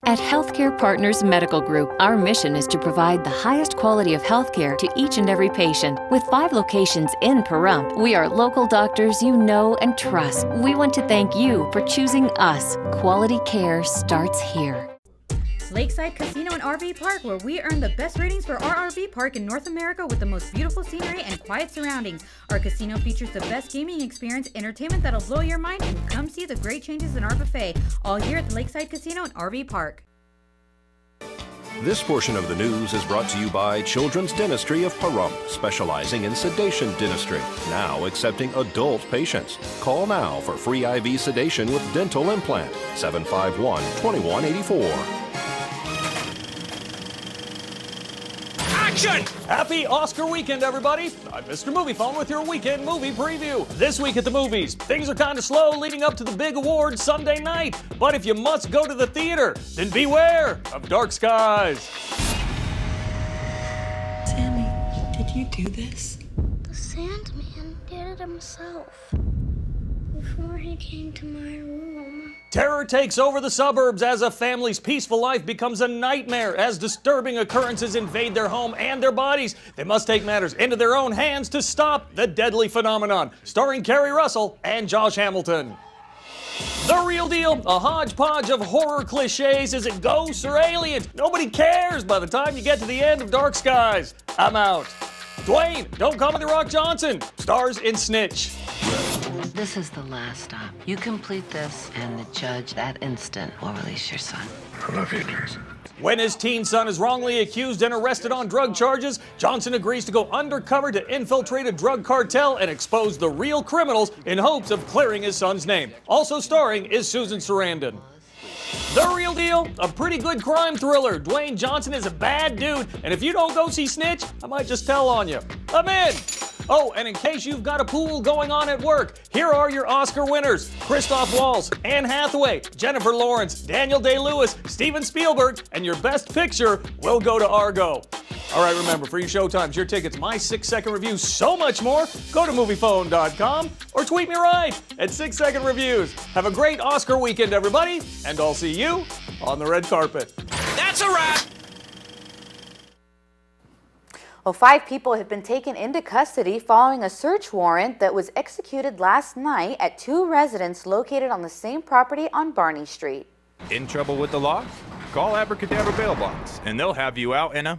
At Healthcare Partners Medical Group, our mission is to provide the highest quality of healthcare to each and every patient. With 5 locations in Peru, we are local doctors you know and trust. We want to thank you for choosing us. Quality care starts here. Lakeside Casino and RV Park, where we earn the best ratings for our RV park in North America with the most beautiful scenery and quiet surroundings. Our casino features the best gaming experience, entertainment that'll blow your mind, and come see the great changes in our buffet, all here at the Lakeside Casino and RV Park. This portion of the news is brought to you by Children's Dentistry of Peru, specializing in sedation dentistry, now accepting adult patients. Call now for free IV sedation with dental implant, 751-2184. Action! Happy Oscar weekend, everybody! I'm Mr. Moviefone with your weekend movie preview. This week at the movies, things are kind of slow leading up to the big awards Sunday night. But if you must go to the theater, then beware of Dark Skies. Sammy, did you do this? The Sandman did it himself before he came to my room. Terror takes over the suburbs as a family's peaceful life becomes a nightmare as disturbing occurrences invade their home and their bodies. They must take matters into their own hands to stop the deadly phenomenon. Starring Kerry Russell and Josh Hamilton. The Real Deal, a hodgepodge of horror cliches. Is it ghosts or aliens? Nobody cares by the time you get to the end of Dark Skies. I'm out. Dwayne, Don't Call Me the Rock Johnson, stars in Snitch. This is the last stop. You complete this, and the judge that instant will release your son. I love you, Jason. When his teen son is wrongly accused and arrested on drug charges, Johnson agrees to go undercover to infiltrate a drug cartel and expose the real criminals in hopes of clearing his son's name. Also starring is Susan Sarandon. The Real Deal, a pretty good crime thriller. Dwayne Johnson is a bad dude, and if you don't go see Snitch, I might just tell on you. I'm in! Oh, and in case you've got a pool going on at work, here are your Oscar winners. Christoph Waltz, Anne Hathaway, Jennifer Lawrence, Daniel Day-Lewis, Steven Spielberg, and your best picture will go to Argo. All right, remember, for your showtimes, your tickets, my 6-second review, so much more, go to Moviefone.com or tweet me right at 6-second reviews. Have a great Oscar weekend, everybody, and I'll see you on the red carpet. That's a wrap! Well, 5 people have been taken into custody following a search warrant that was executed last night at 2 residences located on the same property on Barney Street. In trouble with the law? Call Abracadabra Bail Bonds, and they'll have you out in a...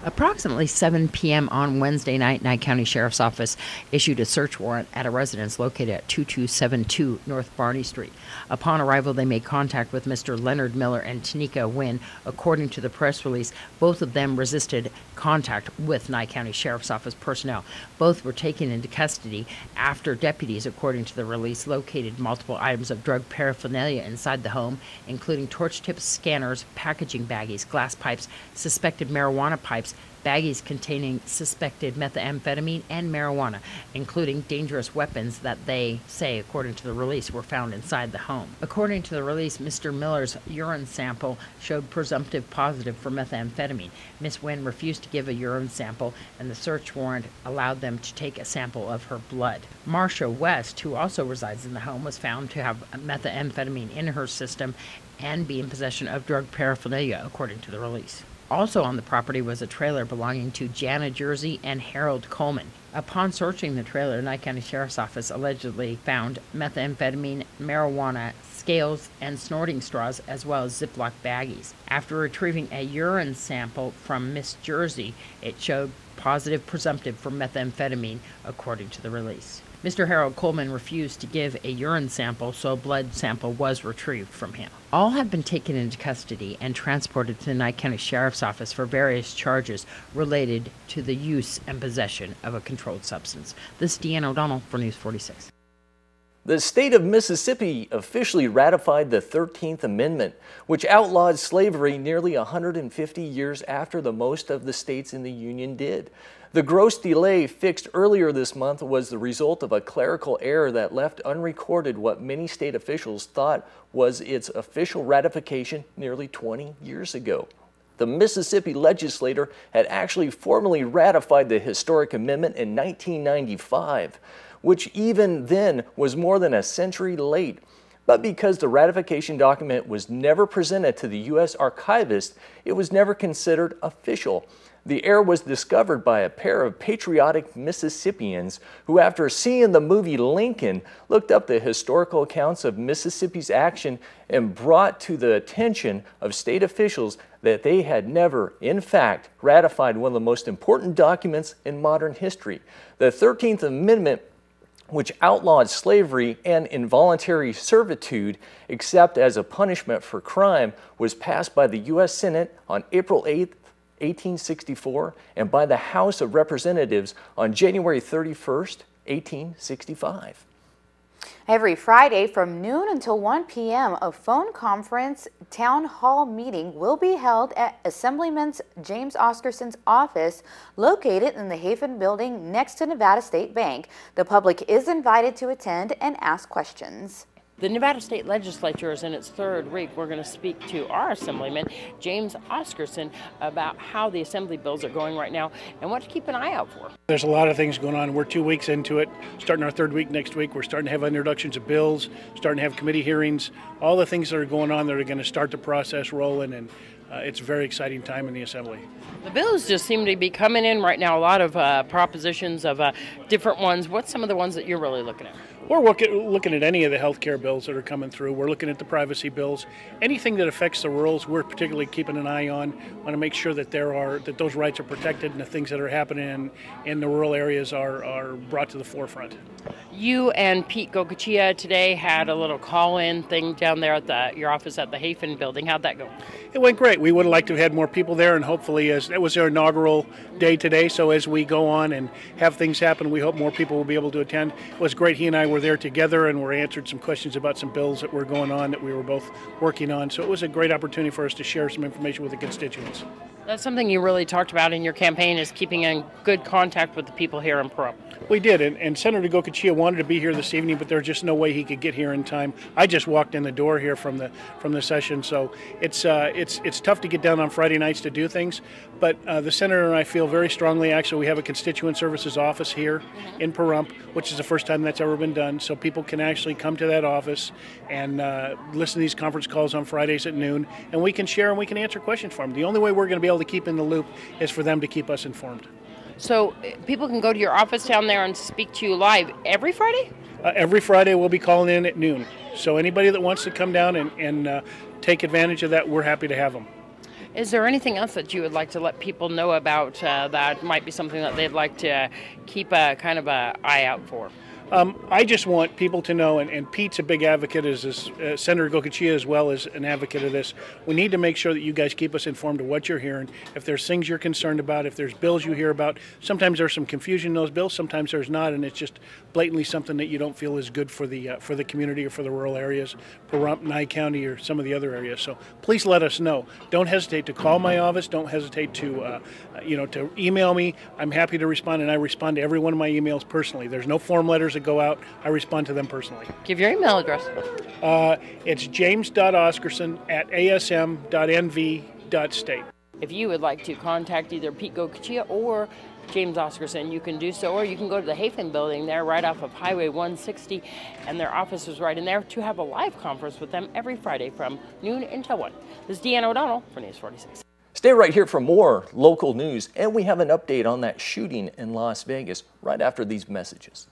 Approximately 7 p.m. on Wednesday night, Nye County Sheriff's Office issued a search warrant at a residence located at 2272 North Barney Street. Upon arrival, they made contact with Mr. Leonard Miller and Tanika Wynn. According to the press release, both of them resisted contact with Nye County Sheriff's Office personnel. Both were taken into custody after deputies, according to the release, located multiple items of drug paraphernalia inside the home, including torch tips, scanners, packaging baggies, glass pipes, suspected marijuana pipes, baggies containing suspected methamphetamine and marijuana, including dangerous weapons that they say, according to the release, were found inside the home. According to the release, Mr. Miller's urine sample showed presumptive positive for methamphetamine. Ms. Wynn refused to give a urine sample, and the search warrant allowed them to take a sample of her blood. Marcia West, who also resides in the home, was found to have methamphetamine in her system and be in possession of drug paraphernalia, according to the release. Also on the property was a trailer belonging to Jana Jersey and Harold Coleman. Upon searching the trailer, Nye County Sheriff's Office allegedly found methamphetamine, marijuana, scales, and snorting straws, as well as Ziploc baggies. After retrieving a urine sample from Miss Jersey, it showed positive presumptive for methamphetamine, according to the release. Mr. Harold Coleman refused to give a urine sample, so a blood sample was retrieved from him. All have been taken into custody and transported to the Nye County Sheriff's Office for various charges related to the use and possession of a controlled substance. This is Deanne O'Donnell for News 46. The state of Mississippi officially ratified the 13th Amendment, which outlawed slavery nearly 150 years after the most of the states in the Union did. The gross delay fixed earlier this month was the result of a clerical error that left unrecorded what many state officials thought was its official ratification nearly 20 years ago. The Mississippi legislature had actually formally ratified the historic amendment in 1995. which even then was more than a century late. But because the ratification document was never presented to the U.S. archivist, it was never considered official. The error was discovered by a pair of patriotic Mississippians who, after seeing the movie Lincoln, looked up the historical accounts of Mississippi's action and brought to the attention of state officials that they had never, in fact, ratified one of the most important documents in modern history. The 13th Amendment, which outlawed slavery and involuntary servitude except as a punishment for crime, was passed by the U.S. Senate on April 8, 1864, and by the House of Representatives on January 31, 1865. Every Friday from noon until 1 p.m., a phone conference town hall meeting will be held at Assemblyman James Oscarson's office located in the Hafen building next to Nevada State Bank. The public is invited to attend and ask questions. The Nevada State Legislature is in its third week. We're going to speak to our Assemblyman, James Oscarson, about how the Assembly bills are going right now and what to keep an eye out for. There's a lot of things going on. We're 2 weeks into it, starting our third week next week. We're starting to have introductions of bills, starting to have committee hearings, all the things that are going on that are going to start the process rolling, and it's a very exciting time in the Assembly. The bills just seem to be coming in right now, a lot of propositions of different ones. What's some of the ones that you're really looking at? We're looking at any of the health care bills that are coming through. We're looking at the privacy bills. Anything that affects the rurals, we're particularly keeping an eye on. Want to make sure that that those rights are protected and the things that are happening in the rural areas are brought to the forefront. You and Pete Gokachia today had a little call-in thing down there at your office at the Hafen building. How'd that go? It went great. We would have liked to have had more people there, and hopefully, as it was our inaugural day today, so as we go on and have things happen, we hope more people will be able to attend. It was great. He and I were there together, and we answered some questions about some bills that were going on that we were both working on. So it was a great opportunity for us to share some information with the constituents. That's something you really talked about in your campaign, is keeping in good contact with the people here in Peru. We did, and Senator Gokachia wanted to be here this evening, but there's just no way he could get here in time. I just walked in the door here from the session, so it's tough to get down on Friday nights to do things. But the senator and I feel very strongly. Actually, we have a constituent services office here in Pahrump, which is the first time that's ever been done. So people can actually come to that office and listen to these conference calls on Fridays at noon, and we can share and we can answer questions for them. The only way we're going to be able to keep in the loop is for them to keep us informed. So people can go to your office down there and speak to you live every Friday? Every Friday we'll be calling in at noon. So anybody that wants to come down and take advantage of that, we're happy to have them. Is there anything else that you would like to let people know about that might be something that they'd like to keep a kind of an eye out for? I just want people to know, and Pete's a big advocate, as Senator Gokachia as well as an advocate of this. We need to make sure that you guys keep us informed of what you're hearing. If there's things you're concerned about, if there's bills you hear about, sometimes there's some confusion in those bills, sometimes there's not, and it's just blatantly something that you don't feel is good for the community or for the rural areas, Pahrump, Nye County, or some of the other areas. So please let us know. Don't hesitate to call my office. Don't hesitate to to email me. I'm happy to respond, and I respond to every one of my emails personally. There's no form letters that go out. I respond to them personally. Give your email address. It's james.oscarson@asm.nv.state. If you would like to contact either Pete Gokachia or James Oscarson, you can do so, or you can go to the Hafen building there right off of Highway 160, and their office is right in there, to have a live conference with them every Friday from noon until 1. This is Deanna O'Donnell for News 46. Stay right here for more local news, and we have an update on that shooting in Las Vegas right after these messages.